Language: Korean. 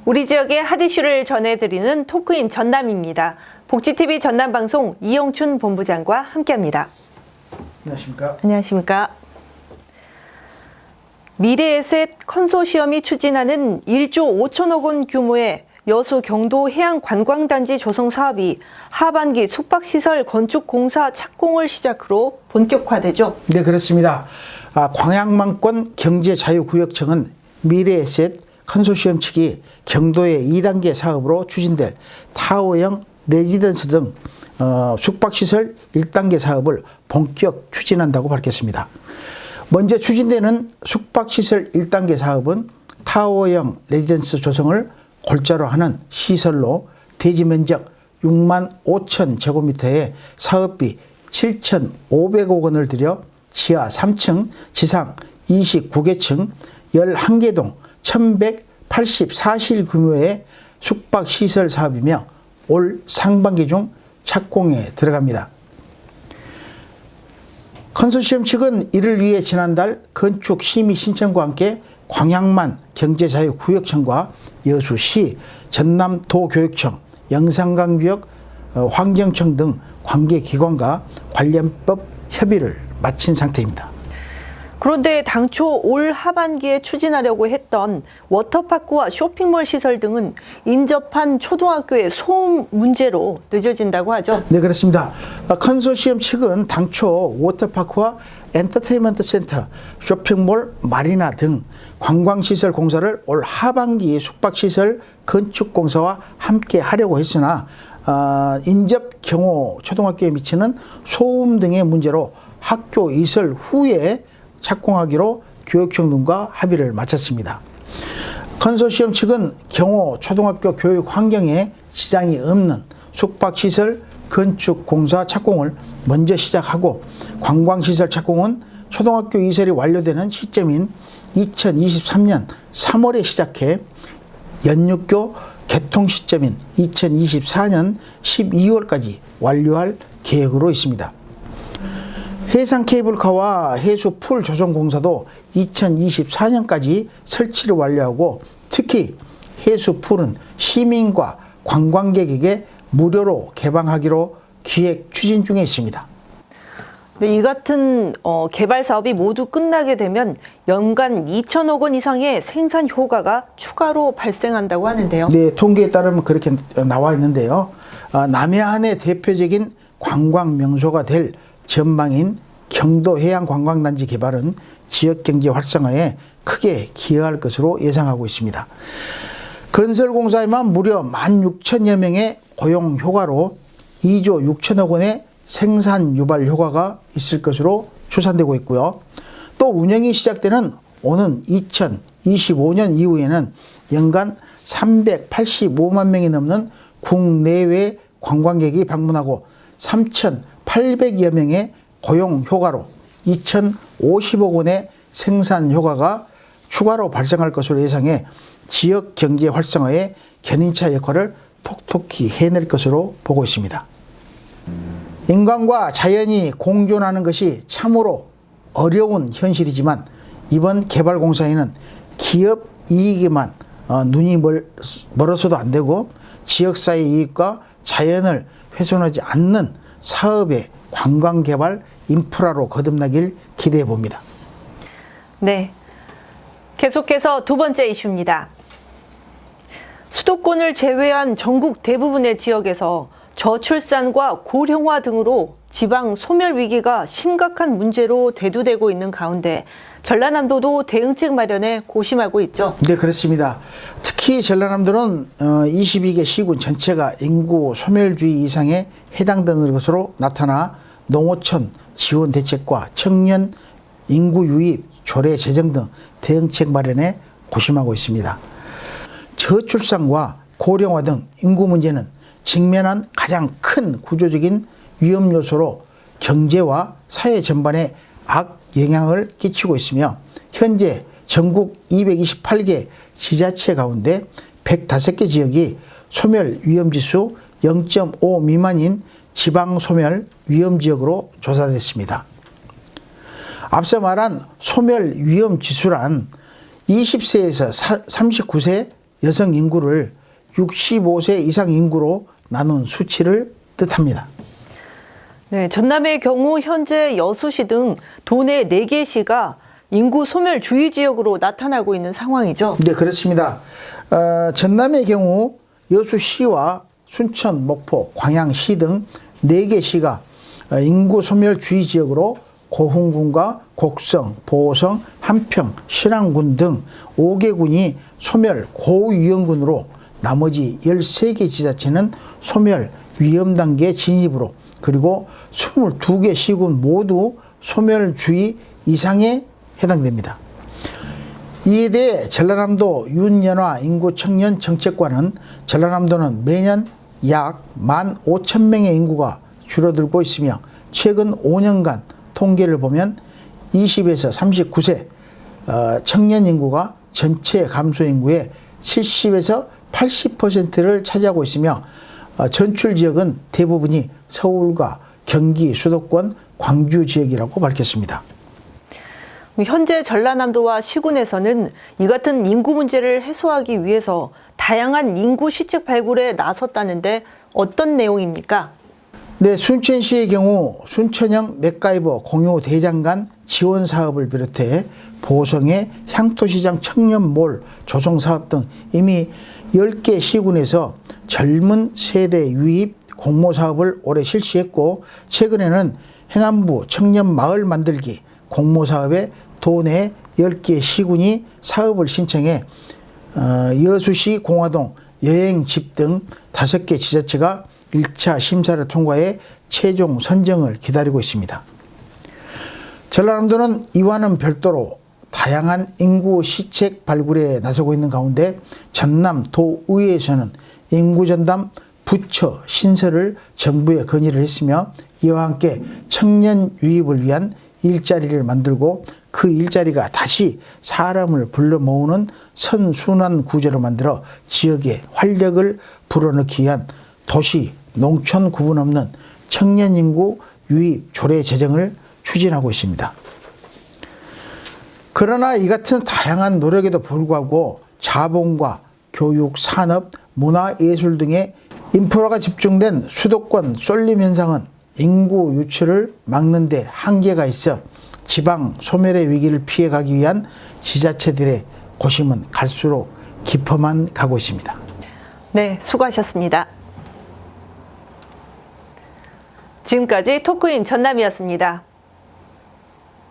우리 지역의 핫 이슈를 전해드리는 토크인 전남입니다. 복지TV 전남방송 이영춘 본부장과 함께합니다. 안녕하십니까? 안녕하십니까? 미래에셋 컨소시엄이 추진하는 1조 5천억 원 규모의 여수 경도 해양관광단지 조성 사업이 하반기 숙박시설 건축공사 착공을 시작으로 본격화되죠? 네, 그렇습니다. 광양만권 경제자유구역청은 미래에셋 컨소시엄 측이 경도의 2단계 사업으로 추진될 타워형 레지던스 등 숙박시설 1단계 사업을 본격 추진한다고 밝혔습니다. 먼저 추진되는 숙박시설 1단계 사업은 타워형 레지던스 조성을 골자로 하는 시설로 대지 면적 6만 5천 제곱미터에 사업비 7,500억 원을 들여 지하 3층, 지상 29개층, 11개 동 1,184실 규모의 숙박시설 사업이며 올 상반기 중 착공에 들어갑니다. 컨소시엄 측은 이를 위해 지난달 건축 심의 신청과 함께 광양만 경제자유구역청과 여수시, 전남도교육청, 영산강구역 환경청 등 관계기관과 관련법 협의를 마친 상태입니다. 그런데 당초 올 하반기에 추진하려고 했던 워터파크와 쇼핑몰 시설 등은 인접한 초등학교의 소음 문제로 늦어진다고 하죠? 네, 그렇습니다. 컨소시엄 측은 당초 워터파크와 엔터테인먼트 센터, 쇼핑몰, 마리나 등 관광시설 공사를 올 하반기 숙박시설 건축공사와 함께 하려고 했으나 인접 경호 초등학교에 미치는 소음 등의 문제로 학교 이설 후에 착공하기로 교육청 등과 합의를 마쳤습니다. 컨소시엄 측은 경호 초등학교 교육 환경에 지장이 없는 숙박시설 건축공사 착공을 먼저 시작하고 관광시설 착공은 초등학교 이설이 완료되는 시점인 2023년 3월에 시작해 연육교 개통 시점인 2024년 12월까지 완료할 계획으로 있습니다. 해상 케이블카와 해수 풀 조성 공사도 2024년까지 설치를 완료하고 특히 해수 풀은 시민과 관광객에게 무료로 개방하기로 기획 추진 중에 있습니다. 네, 이 같은 개발 사업이 모두 끝나게 되면 연간 2천억 원 이상의 생산 효과가 추가로 발생한다고 하는데요. 네, 통계에 따르면 그렇게 나와 있는데요. 남해안의 대표적인 관광 명소가 될 전망인 경도 해양관광단지 개발은 지역경제 활성화에 크게 기여할 것으로 예상하고 있습니다. 건설공사에만 무려 16,000여 명의 고용 효과로 2조 6천억 원의 생산 유발 효과가 있을 것으로 추산되고 있고요. 또 운영이 시작되는 오는 2025년 이후에는 연간 385만 명이 넘는 국내외 관광객이 방문하고 3,800여 명의 고용 효과로 2,050억 원의 생산 효과가 추가로 발생할 것으로 예상해 지역 경제 활성화에 견인차 역할을 톡톡히 해낼 것으로 보고 있습니다. 인간과 자연이 공존하는 것이 참으로 어려운 현실이지만 이번 개발 공사에는 기업 이익에만 눈이 멀어서도 안 되고 지역사회 이익과 자연을 훼손하지 않는 사업의 관광개발 인프라로 거듭나길 기대해 봅니다. 네, 계속해서 두 번째 이슈입니다. 수도권을 제외한 전국 대부분의 지역에서 저출산과 고령화 등으로 지방 소멸 위기가 심각한 문제로 대두되고 있는 가운데 전라남도도 대응책 마련에 고심하고 있죠. 네, 그렇습니다. 특히 전라남도는 22개 시군 전체가 인구 소멸주의 이상에 해당되는 것으로 나타나 농어촌 지원 대책과 청년 인구 유입 조례 제정 등 대응책 마련에 고심하고 있습니다. 저출산과 고령화 등 인구 문제는 직면한 가장 큰 구조적인 위험 요소로 경제와 사회 전반에 악영향을 끼치고 있으며 현재 전국 228개 지자체 가운데 105개 지역이 소멸 위험지수 0.5 미만인 지방소멸 위험지역으로 조사됐습니다. 앞서 말한 소멸 위험지수란 20세에서 39세 여성 인구를 65세 이상 인구로 나눈 수치를 뜻합니다. 네, 전남의 경우 현재 여수시 등 도내 4개 시가 인구 소멸 주의 지역으로 나타나고 있는 상황이죠. 네, 그렇습니다. 전남의 경우 여수시와 순천, 목포, 광양시 등 4개 시가 인구 소멸 주의 지역으로 고흥군과 곡성, 보성, 한평, 신안군 등 5개 군이 소멸 고위험군으로 나머지 13개 지자체는 소멸 위험 단계 진입으로 그리고 22개 시군 모두 소멸주의 이상에 해당됩니다. 이에 대해 전라남도 윤연화 인구청년 정책관은 전라남도는 매년 약 15,000명의 인구가 줄어들고 있으며 최근 5년간 통계를 보면 20에서 39세 청년 인구가 전체 감소 인구의 70에서 80%를 차지하고 있으며 전출 지역은 대부분이 서울과 경기 수도권 광주 지역이라고 밝혔습니다. 현재 전라남도와 시군에서는 이 같은 인구 문제를 해소하기 위해서 다양한 인구 시책 발굴에 나섰다는데 어떤 내용입니까? 네, 순천시의 경우 순천형 맥가이버 공유 대장간 지원 사업을 비롯해 보성의 향토시장 청년몰 조성 사업 등 이미 10개 시군에서 젊은 세대 유입 공모 사업을 올해 실시했고 최근에는 행안부 청년 마을 만들기 공모 사업에 도내 10개 시군이 사업을 신청해 여수시 공화동 여행집 등 5개 지자체가 1차 심사를 통과해 최종 선정을 기다리고 있습니다. 전라남도는 이와는 별도로 다양한 인구 시책 발굴에 나서고 있는 가운데 전남도의회에서는 인구전담 부처 신설을 정부에 건의를 했으며 이와 함께 청년 유입을 위한 일자리를 만들고 그 일자리가 다시 사람을 불러 모으는 선순환 구조를 만들어 지역에 활력을 불어넣기 위한 도시, 농촌 구분 없는 청년 인구 유입 조례 제정을 추진하고 있습니다. 그러나 이 같은 다양한 노력에도 불구하고 자본과 교육, 산업, 문화, 예술 등의 인프라가 집중된 수도권 쏠림 현상은 인구 유출을 막는 데 한계가 있어 지방 소멸의 위기를 피해가기 위한 지자체들의 고심은 갈수록 깊어만 가고 있습니다. 네, 수고하셨습니다. 지금까지 토크인 전남이었습니다.